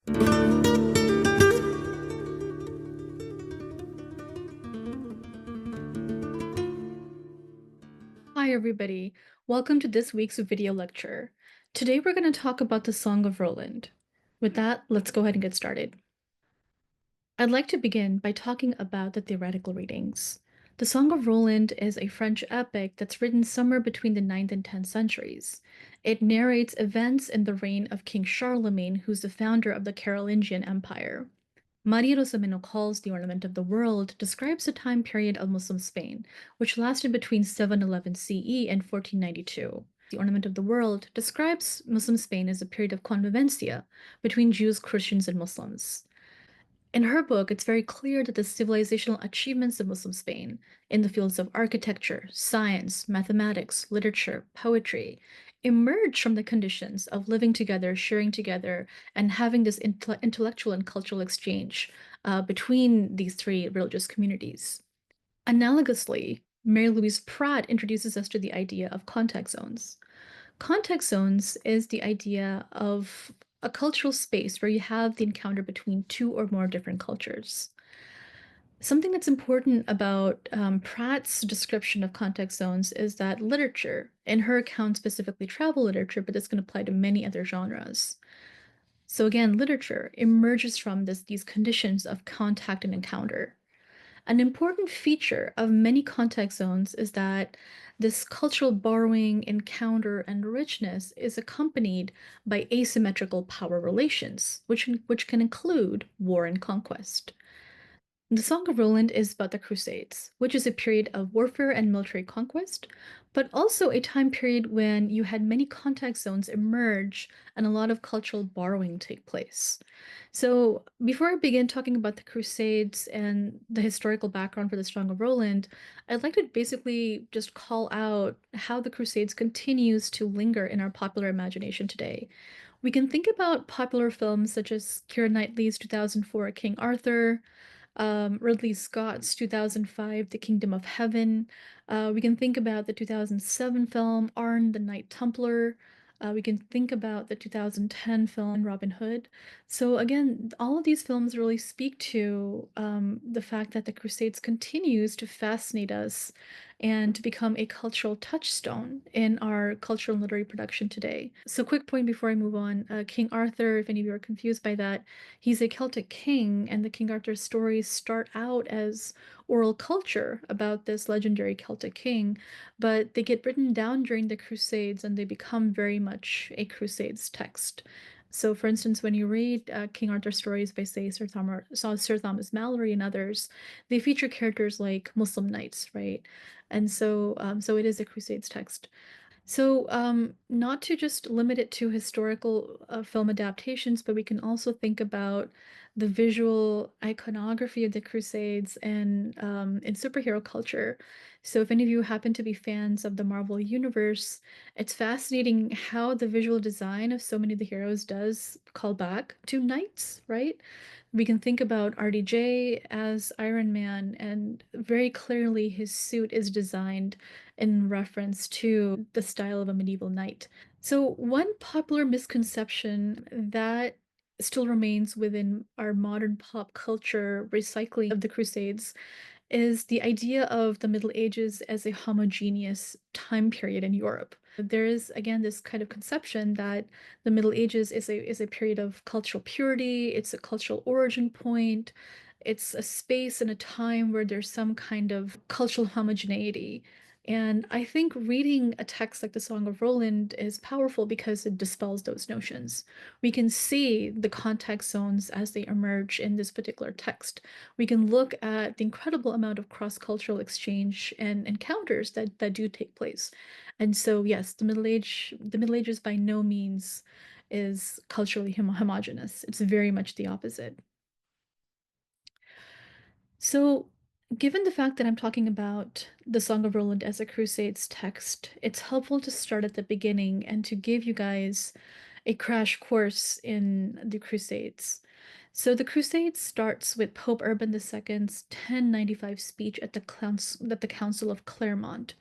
Hi, everybody. Welcome to this week's video lecture. Today we're going to talk about the Song of Roland. With that, let's go ahead and get started. I'd like to begin by talking about the theoretical readings. The Song of Roland is a French epic that's written somewhere between the 9th and 10th centuries. It narrates events in the reign of King Charlemagne, who's the founder of the Carolingian Empire. Maria Rosa Menocal's The Ornament of the World describes the time period of Muslim Spain, which lasted between 711 CE and 1492. The Ornament of the World describes Muslim Spain as a period of convivencia between Jews, Christians, and Muslims. In her book, it's very clear that the civilizational achievements of Muslim Spain in the fields of architecture, science, mathematics, literature, poetry emerged from the conditions of living together, sharing together, and having this intellectual and cultural exchange between these three religious communities. Analogously, Mary Louise Pratt introduces us to the idea of contact zones. Context zones is the idea of a cultural space where you have the encounter between two or more different cultures. Something that's important about Pratt's description of context zones is that literature, in her account specifically travel literature, but this can apply to many other genres. So again, literature emerges from these conditions of contact and encounter. An important feature of many context zones is that this cultural borrowing, encounter, and richness is accompanied by asymmetrical power relations, which can include war and conquest. The Song of Roland is about the Crusades, which is a period of warfare and military conquest, but also a time period when you had many context zones emerge and a lot of cultural borrowing take place. So, before I begin talking about the Crusades and the historical background for the Song of Roland, I'd like to basically just call out how the Crusades continues to linger in our popular imagination today. We can think about popular films such as Keira Knightley's 2004 King Arthur, Ridley Scott's 2005 The Kingdom of Heaven. We can think about the 2007 film Arn the Knight Templar. We can think about the 2010 film Robin Hood. So again, all of these films really speak to the fact that the Crusades continues to fascinate us and to become a cultural touchstone in our cultural and literary production today. So quick point before I move on, King Arthur, if any of you are confused by that, he's a Celtic king, and the King Arthur stories start out as oral culture about this legendary Celtic king, but they get written down during the Crusades and they become very much a Crusades text. So, for instance, when you read King Arthur stories by, say, Sir Thomas Mallory and others, they feature characters like Muslim knights, right? And so it is a Crusades text. So, not to just limit it to historical film adaptations, but we can also think about the visual iconography of the Crusades and in superhero culture. So, if any of you happen to be fans of the Marvel Universe, it's fascinating how the visual design of so many of the heroes does call back to knights, right? We can think about RDJ as Iron Man, and very clearly his suit is designed in reference to the style of a medieval knight. So, one popular misconception that still remains within our modern pop culture recycling of the Crusades is the idea of the Middle Ages as a homogeneous time period in Europe. There is again this kind of conception that the Middle Ages is a period of cultural purity, it's a cultural origin point, it's a space and a time where there's some kind of cultural homogeneity. And I think reading a text like the Song of Roland is powerful because it dispels those notions. We can see the context zones as they emerge in this particular text. We can look at the incredible amount of cross-cultural exchange and encounters that do take place. And so, yes, the Middle Ages by no means is culturally homogenous. It's very much the opposite. So, given the fact that I'm talking about the Song of Roland as a Crusades text, it's helpful to start at the beginning and to give you guys a crash course in the Crusades. So, the Crusades starts with Pope Urban II's 1095 speech at the Council of Clermont.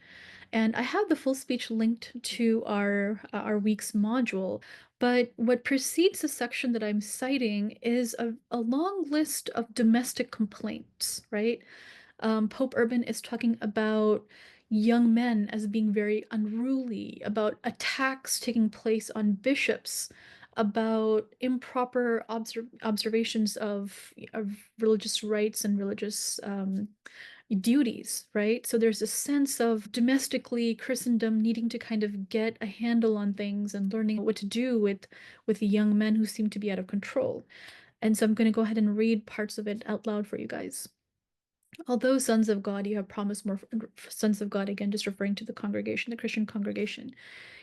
And I have the full speech linked to our week's module. But what precedes the section that I'm citing is a long list of domestic complaints, right? Pope Urban is talking about young men as being very unruly, about attacks taking place on bishops, about improper observations of religious rites and religious duties, right? So there's a sense of domestically Christendom needing to kind of get a handle on things and learning what to do with young men who seem to be out of control. And so I'm going to go ahead and read parts of it out loud for you guys. Although sons of God, you have promised more, sons of God, again, just referring to the congregation, the Christian congregation,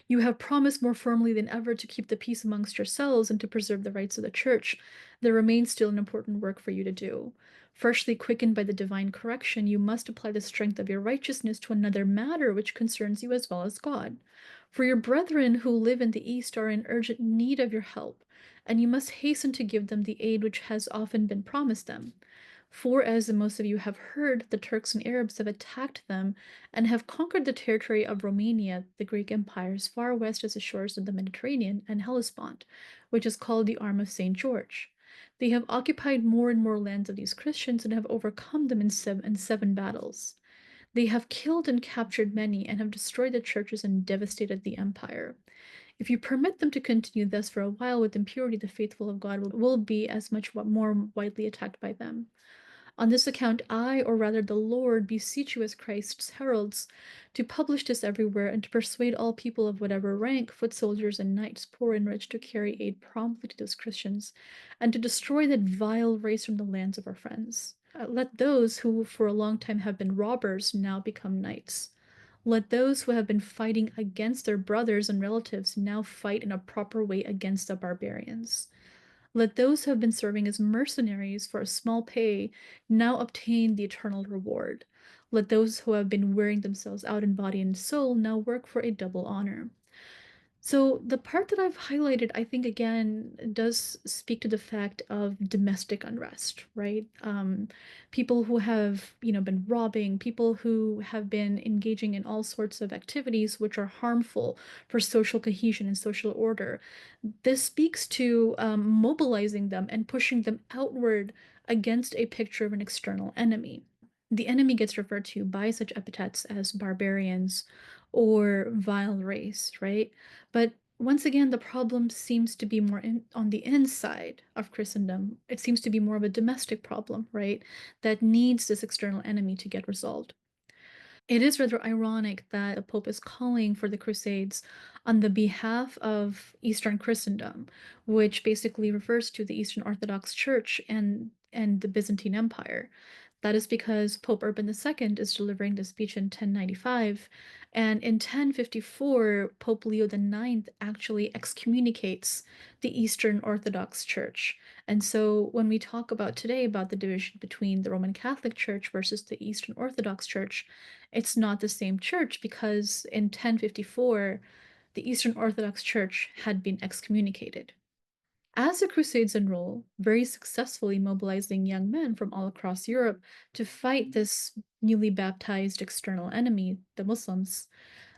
you have promised more firmly than ever to keep the peace amongst yourselves and to preserve the rights of the church. There remains still an important work for you to do. Freshly quickened by the divine correction, you must apply the strength of your righteousness to another matter which concerns you as well as God. For your brethren who live in the East are in urgent need of your help, and you must hasten to give them the aid which has often been promised them. For, as most of you have heard, the Turks and Arabs have attacked them and have conquered the territory of Romania, the Greek Empire, as far west as the shores of the Mediterranean and Hellespont, which is called the Arm of St. George. They have occupied more and more lands of these Christians and have overcome them in seven battles. They have killed and captured many and have destroyed the churches and devastated the empire. If you permit them to continue thus for a while with impurity, the faithful of God will be as much more widely attacked by them. On this account, I, or rather the Lord, beseech you as Christ's heralds, to publish this everywhere and to persuade all people of whatever rank, foot soldiers and knights, poor and rich, to carry aid promptly to those Christians, and to destroy that vile race from the lands of our friends. Let those who for a long time have been robbers now become knights. Let those who have been fighting against their brothers and relatives now fight in a proper way against the barbarians. Let those who have been serving as mercenaries for a small pay now obtain the eternal reward. Let those who have been wearing themselves out in body and soul now work for a double honor. So the part that I've highlighted, I think again, does speak to the fact of domestic unrest, right? People who have, been robbing, people who have been engaging in all sorts of activities which are harmful for social cohesion and social order. This speaks to mobilizing them and pushing them outward against a picture of an external enemy. The enemy gets referred to by such epithets as barbarians or vile race, right? But once again, the problem seems to be more on the inside of Christendom. It seems to be more of a domestic problem, right? That needs this external enemy to get resolved. It is rather ironic that the Pope is calling for the Crusades on the behalf of Eastern Christendom, which basically refers to the Eastern Orthodox Church and the Byzantine Empire. That is because Pope Urban II is delivering the speech in 1095, and in 1054, Pope Leo IX actually excommunicates the Eastern Orthodox Church. And so when we talk about today about the division between the Roman Catholic Church versus the Eastern Orthodox Church, it's not the same church because in 1054, the Eastern Orthodox Church had been excommunicated. As the Crusades unroll, very successfully mobilizing young men from all across Europe to fight this newly baptized external enemy, the Muslims,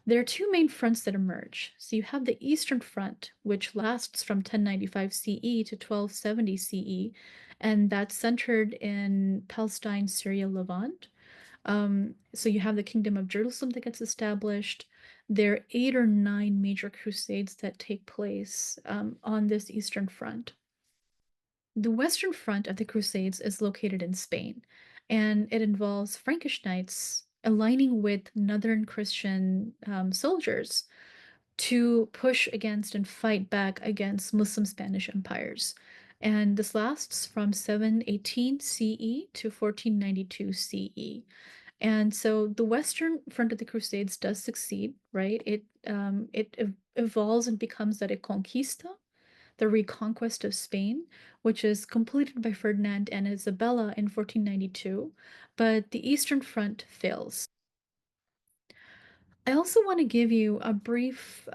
there are two main fronts that emerge. So you have the Eastern Front, which lasts from 1095 CE to 1270 CE, and that's centered in Palestine, Syria, Levant. So you have the Kingdom of Jerusalem that gets established. There are 8 or 9 major crusades that take place on this Eastern Front. The Western Front of the Crusades is located in Spain, and it involves Frankish knights aligning with Northern Christian soldiers to push against and fight back against Muslim Spanish empires. And this lasts from 718 CE to 1492 CE. And so the Western Front of the Crusades does succeed, right? It evolves and becomes that a conquista, the reconquest of Spain, which is completed by Ferdinand and Isabella in 1492, but the Eastern Front fails. I also want to give you a brief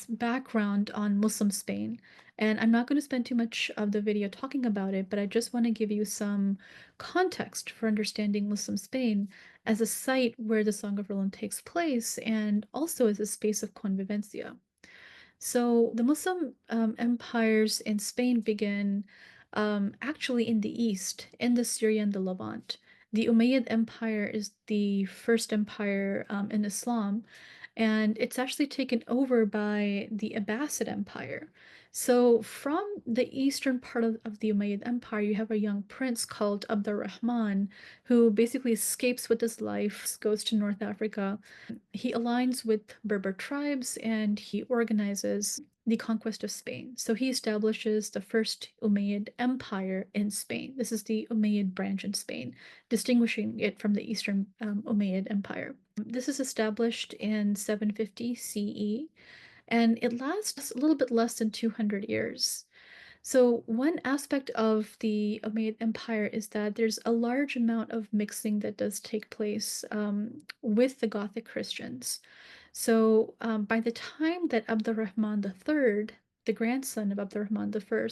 background on Muslim Spain And I'm not going to spend too much of the video talking about it, but I just want to give you some context for understanding Muslim Spain as a site where the Song of Roland takes place and also as a space of convivencia. So the Muslim empires in Spain begin actually in the east, in the Syria and the Levant. The Umayyad Empire is the first empire in Islam, and it's actually taken over by the Abbasid Empire. So from the eastern part of the Umayyad Empire, you have a young prince called Abdurrahman, who basically escapes with his life, goes to North Africa. He aligns with Berber tribes and he organizes the conquest of Spain. So he establishes the first Umayyad Empire in Spain. This is the Umayyad branch in Spain, distinguishing it from the Eastern Umayyad Empire. This is established in 750 CE, and it lasts a little bit less than 200 years. So, one aspect of the Umayyad Empire is that there's a large amount of mixing that does take place with the Gothic Christians. So, by the time that Abdurrahman III, the grandson of Abdurrahman I,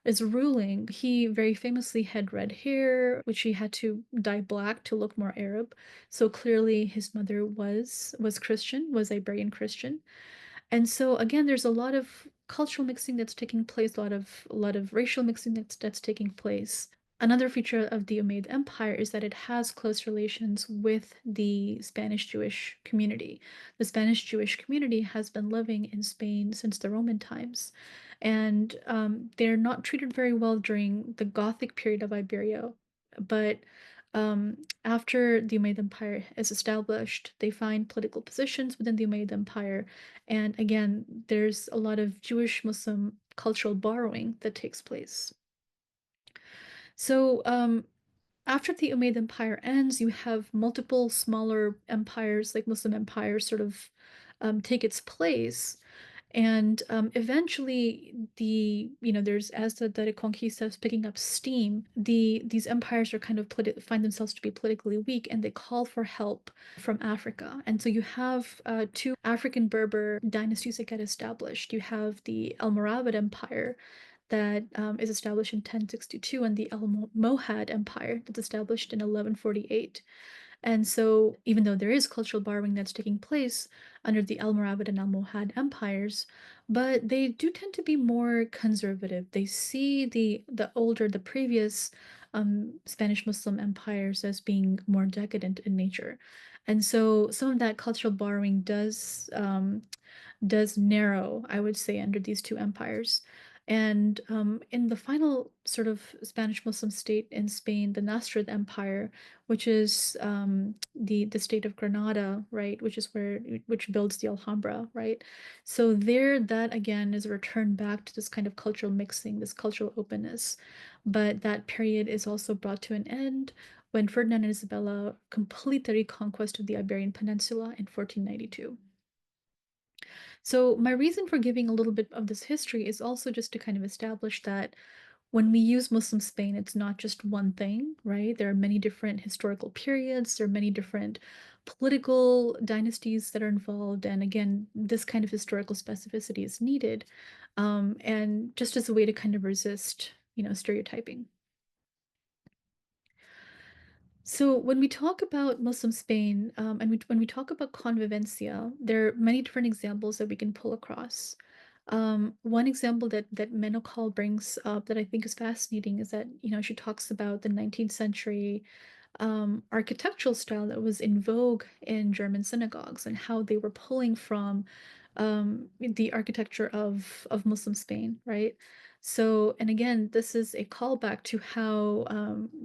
is ruling, he very famously had red hair, which he had to dye black to look more Arab. So clearly, his mother was Christian, was Iberian Christian. And so again, there's a lot of cultural mixing that's taking place, a lot of racial mixing that's taking place. Another feature of the Umayyad Empire is that it has close relations with the Spanish Jewish community. The Spanish Jewish community has been living in Spain since the Roman times, and they're not treated very well during the Gothic period of Iberia, but after the Umayyad Empire is established, they find political positions within the Umayyad Empire, and again, there's a lot of Jewish Muslim cultural borrowing that takes place. So, after the Umayyad Empire ends, you have multiple smaller empires, like Muslim empires, sort of take its place. And eventually, there's as the Reconquista is picking up steam, these empires are kind of find themselves to be politically weak, and they call for help from Africa. And so you have two African Berber dynasties that get established. You have the Almoravid Empire that is established in 1062, and the Almohad Empire that's established in 1148. And so, even though there is cultural borrowing that's taking place under the Almoravid and Almohad empires, but they do tend to be more conservative. They see the previous Spanish Muslim empires as being more decadent in nature. And so, some of that cultural borrowing does narrow, I would say, under these two empires. And in the final sort of Spanish Muslim state in Spain, the Nasrid Empire, which is the state of Granada, right, which builds the Alhambra, right. So there, that again is a return back to this kind of cultural mixing, this cultural openness. But that period is also brought to an end when Ferdinand and Isabella complete the reconquest of the Iberian Peninsula in 1492. So, my reason for giving a little bit of this history is also just to kind of establish that when we use Muslim Spain, it's not just one thing, right? There are many different historical periods, there are many different political dynasties that are involved. And again, this kind of historical specificity is needed. And just as a way to kind of resist, stereotyping. So when we talk about Muslim Spain, when we talk about convivencia, there are many different examples that we can pull across. One example that Menokal brings up that I think is fascinating is that she talks about the 19th century architectural style that was in vogue in German synagogues and how they were pulling from the architecture of Muslim Spain, right? So, and again, this is a callback to how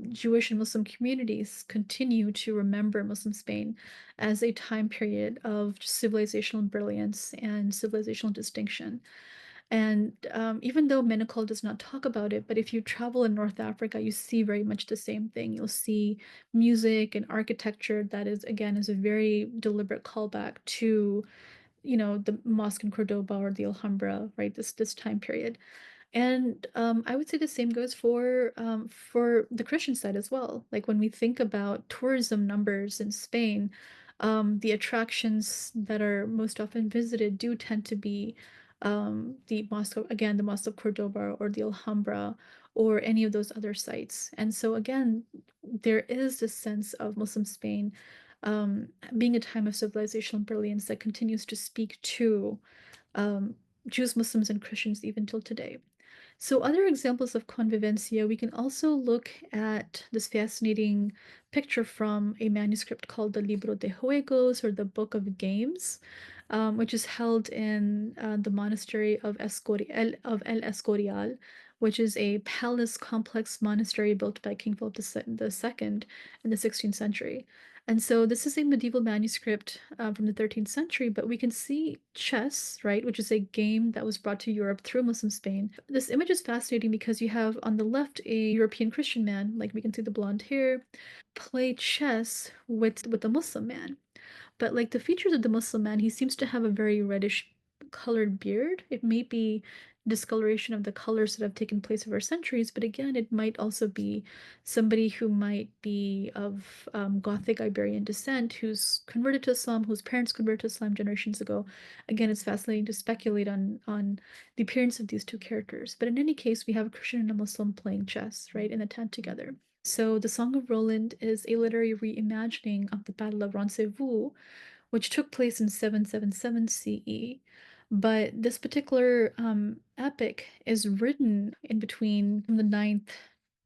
Jewish and Muslim communities continue to remember Muslim Spain as a time period of civilizational brilliance and civilizational distinction. And even though Menacol does not talk about it, but if you travel in North Africa, you see very much the same thing. You'll see music and architecture that is a very deliberate callback to, the mosque in Cordoba or the Alhambra, right? This time period. And I would say the same goes for the Christian side as well. Like when we think about tourism numbers in Spain, the attractions that are most often visited do tend to be the Mosque of, again, the Mosque of Cordoba or the Alhambra or any of those other sites. And so again, there is this sense of Muslim Spain being a time of civilizational brilliance that continues to speak to um, Jews, Muslims, and Christians even till today. So, other examples of convivencia, we can also look at this fascinating picture from a manuscript called the Libro de Juegos, or the Book of Games, which is held in the monastery of El Escorial, which is a palace complex monastery built by King Philip II in the 16th century. And so this is a medieval manuscript from the 13th century, but we can see chess, right, which is a game that was brought to Europe through Muslim Spain. This image is fascinating because you have on the left a European Christian man, like we can see the blonde hair, play chess with a Muslim man. But like the features of the Muslim man, he seems to have a very reddish colored beard. It may be discoloration of the colors that have taken place over centuries, but again, it might also be somebody who might be of Gothic Iberian descent, who's converted to Islam, whose parents converted to Islam generations ago. Again, it's fascinating to speculate on the appearance of these two characters. But in any case, we have a Christian and a Muslim playing chess, right, in a tent together. So, the Song of Roland is a literary reimagining of the Battle of Roncesvalles, which took place in 777 CE. But this particular epic is written in between the 9th,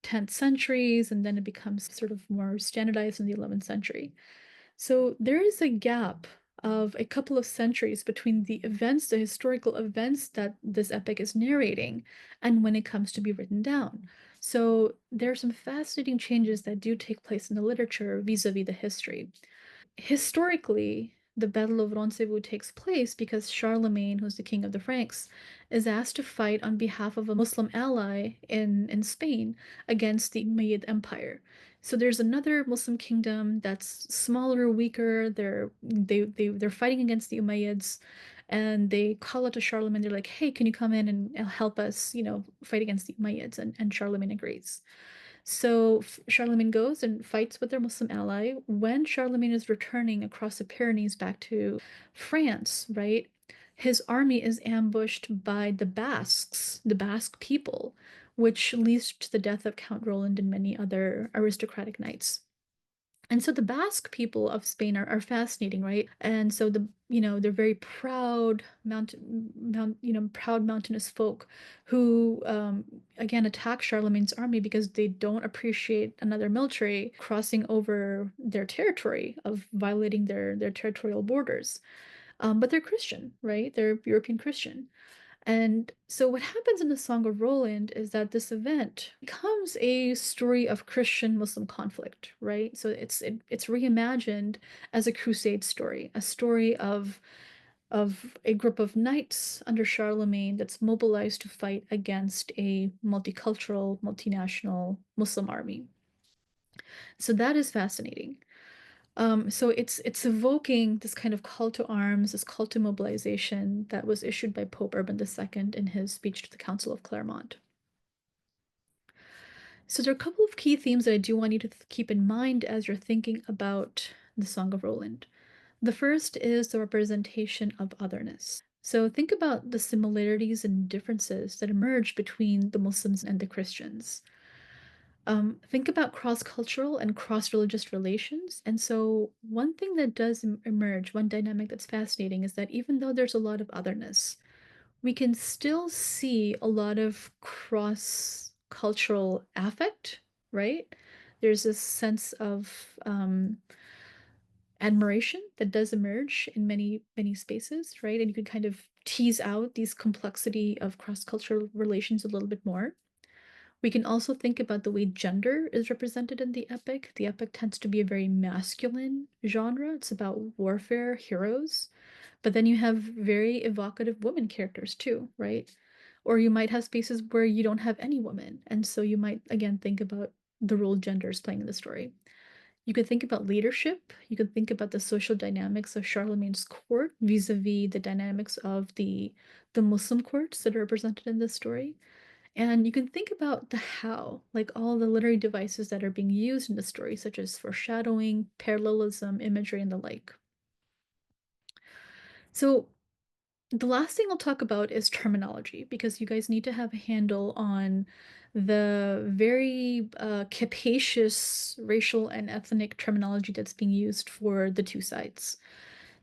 10th centuries, and then it becomes sort of more standardized in the 11th century. So there is a gap of a couple of centuries between the events, the historical events that this epic is narrating, and when it comes to be written down. So there are some fascinating changes that do take place in the literature vis-a-vis the history. Historically, the Battle of Roncesvalles takes place because Charlemagne, who's the king of the Franks, is asked to fight on behalf of a Muslim ally in Spain against the Umayyad Empire. So there's another Muslim kingdom that's smaller, weaker. They're fighting against the Umayyads, and they call out to Charlemagne. They're like, "Hey, can you come in and help us? Fight against the Umayyads?" And Charlemagne agrees. So Charlemagne goes and fights with their Muslim ally. When Charlemagne is returning across the Pyrenees back to France, right, his army is ambushed by the Basques, the Basque people, which leads to the death of Count Roland and many other aristocratic knights. And so the Basque people of Spain are fascinating, right? And so they're very proud proud mountainous folk who again attack Charlemagne's army because they don't appreciate another military crossing over their territory, of violating their territorial borders. But they're Christian, right? They're European Christian. And so what happens in the Song of Roland is that this event becomes a story of Christian Muslim conflict, right? So it's reimagined as a crusade story, a story of a group of knights under Charlemagne that's mobilized to fight against a multicultural, multinational Muslim army. So that is fascinating. So it's evoking this kind of call to arms, this call to mobilization that was issued by Pope Urban II in his speech to the Council of Clermont. So there are a couple of key themes that I do want you to keep in mind as you're thinking about the Song of Roland. The first is the representation of otherness. So think about the similarities and differences that emerge between the Muslims and the Christians. Think about cross-cultural and cross-religious relations. And so one thing that does emerge, one dynamic that's fascinating, is that even though there's a lot of otherness, we can still see a lot of cross-cultural affect, right? There's this sense of admiration that does emerge in many, many spaces, right? And you can kind of tease out these complexity of cross-cultural relations a little bit more. We can also think about the way gender is represented in the epic. The epic tends to be a very masculine genre. It's about warfare, heroes. But then you have very evocative women characters too, right? Or you might have spaces where you don't have any women. And so you might, again, think about the role gender is playing in the story. You could think about leadership. You could think about the social dynamics of Charlemagne's court vis-a-vis the dynamics of the Muslim courts that are represented in this story. And you can think about the how, like all the literary devices that are being used in the story, such as foreshadowing, parallelism, imagery, and the like. So The last thing I'll talk about is terminology, because you guys need to have a handle on the very capacious racial and ethnic terminology that's being used for the two sides.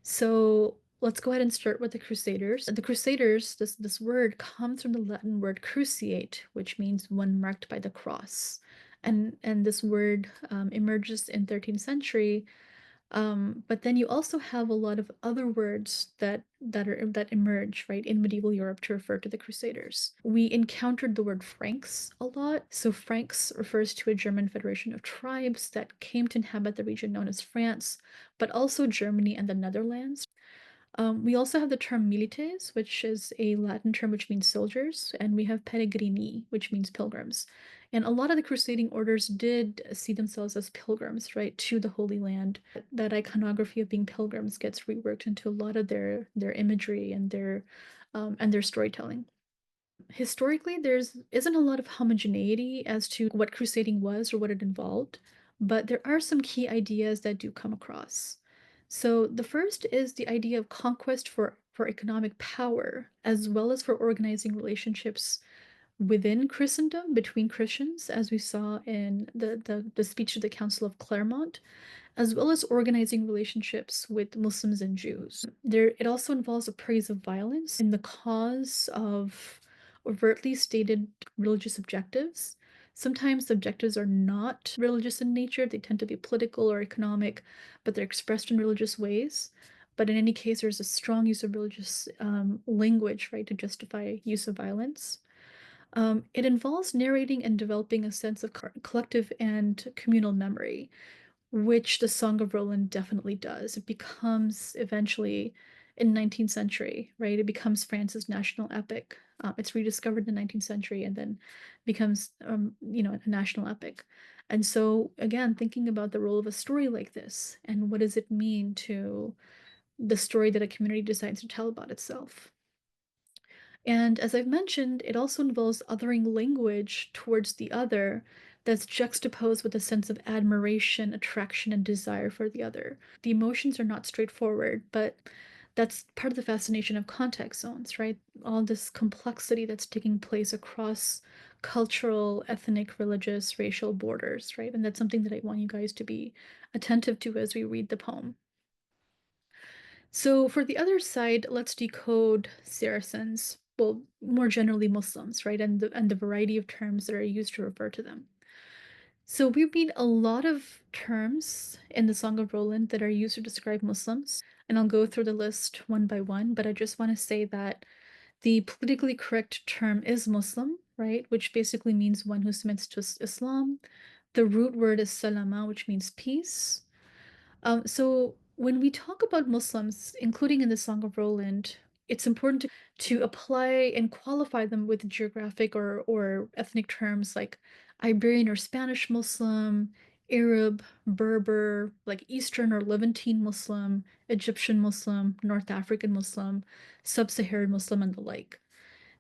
So let's go ahead and start with the Crusaders. The Crusaders, this word comes from the Latin word cruciate, which means one marked by the cross. And this word emerges in 13th century, but then you also have a lot of other words that emerge, right, in medieval Europe to refer to the Crusaders. We encountered the word Franks a lot. So Franks refers to a German federation of tribes that came to inhabit the region known as France, but also Germany and the Netherlands. We also have the term milites, which is a Latin term which means soldiers, and we have peregrini, which means pilgrims. And a lot of the crusading orders did see themselves as pilgrims, right, to the Holy Land. That iconography of being pilgrims gets reworked into a lot of their imagery and their storytelling. Historically, there's isn't a lot of homogeneity as to what crusading was or what it involved, but there are some key ideas that do come across. So the first is the idea of conquest for economic power, as well as for organizing relationships within Christendom between Christians, as we saw in the speech of the Council of Clermont, as well as organizing relationships with Muslims and Jews. It also involves a praise of violence in the cause of overtly stated religious objectives. Sometimes the objectives are not religious in nature, they tend to be political or economic, but they're expressed in religious ways. But in any case, there's a strong use of religious language, right, to justify use of violence. It involves narrating and developing a sense of collective and communal memory, which the Song of Roland definitely does. It becomes eventually in 19th century, right? It becomes France's national epic. It's rediscovered in the 19th century and then becomes, a national epic. And so, again, thinking about the role of a story like this and what does it mean to the story that a community decides to tell about itself. And as I've mentioned, it also involves othering language towards the other that's juxtaposed with a sense of admiration, attraction, and desire for the other. The emotions are not straightforward, but that's part of the fascination of context zones, right? All this complexity that's taking place across cultural, ethnic, religious, racial borders, right? And that's something that I want you guys to be attentive to as we read the poem. So for the other side, let's decode Saracens, well, more generally Muslims, right? And the variety of terms that are used to refer to them. So we meet a lot of terms in the Song of Roland that are used to describe Muslims, and I'll go through the list one by one, but I just want to say that the politically correct term is Muslim, right? Which basically means one who submits to Islam. The root word is salama, which means peace. So when we talk about Muslims, including in the Song of Roland, it's important to apply and qualify them with geographic or ethnic terms like Iberian or Spanish Muslim, Arab, Berber, like Eastern or Levantine Muslim, Egyptian Muslim, North African Muslim, Sub-Saharan Muslim, and the like.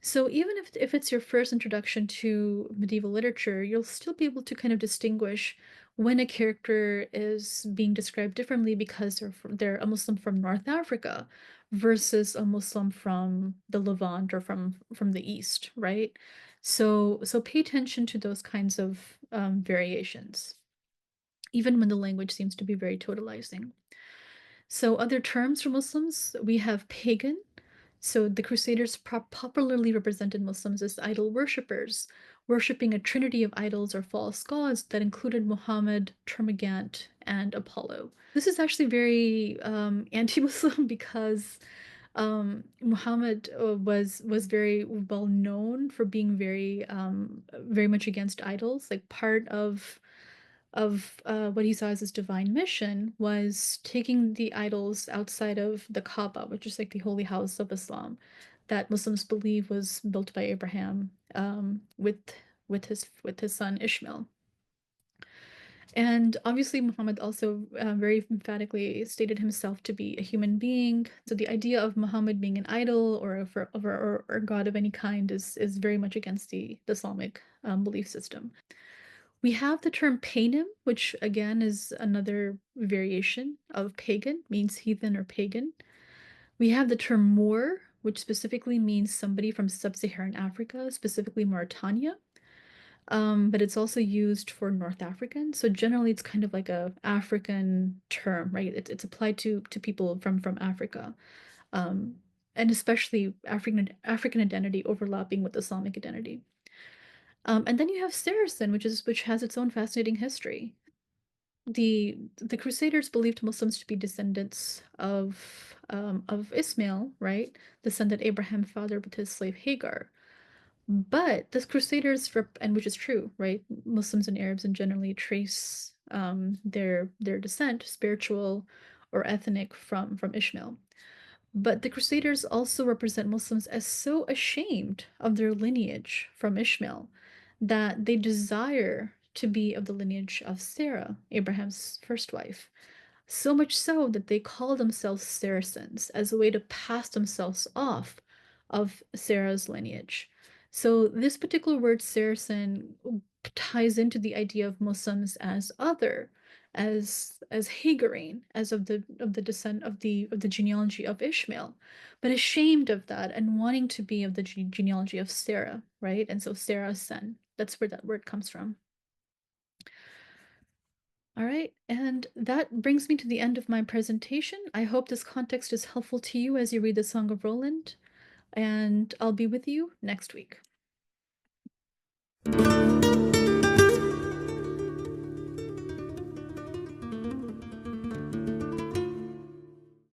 So even if it's your first introduction to medieval literature, you'll still be able to kind of distinguish when a character is being described differently because they're a Muslim from North Africa versus a Muslim from the Levant or from the East, right? So pay attention to those kinds of variations, even when the language seems to be very totalizing. So other terms for Muslims, we have pagan. So the Crusaders popularly represented Muslims as idol worshippers, worshipping a trinity of idols or false gods that included Muhammad, Termagant, and Apollo. This is actually very anti-Muslim because Muhammad was very well known for being very much against idols. Like part of what he saw as his divine mission was taking the idols outside of the Kaaba, which is like the holy house of Islam, that Muslims believe was built by Abraham with his son Ishmael. And obviously, Muhammad also very emphatically stated himself to be a human being. So the idea of Muhammad being an idol or god of any kind is very much against the Islamic belief system. We have the term paynim, which again is another variation of pagan, means heathen or pagan. We have the term Moor, which specifically means somebody from sub-Saharan Africa, specifically Mauritania. But it's also used for North African. So generally, it's kind of like a African term, right? It's applied to people from Africa, um, and especially African identity overlapping with Islamic identity. And then you have Saracen, which has its own fascinating history. The Crusaders believed Muslims to be descendants of Ismail, right? The son that Abraham fathered with his slave Hagar. But the Crusaders, and which is true, right? Muslims and Arabs and generally trace their descent, spiritual or ethnic, from Ishmael. But the Crusaders also represent Muslims as so ashamed of their lineage from Ishmael that they desire to be of the lineage of Sarah, Abraham's first wife. So much so that they call themselves Saracens as a way to pass themselves off of Sarah's lineage. So this particular word Saracen ties into the idea of Muslims as other, as Hagarine, as of the descent of the genealogy of Ishmael, but ashamed of that and wanting to be of the genealogy of Sarah, right? And so Sarah's son. That's where that word comes from. All right, and that brings me to the end of my presentation. I hope this context is helpful to you as you read the Song of Roland, and I'll be with you next week.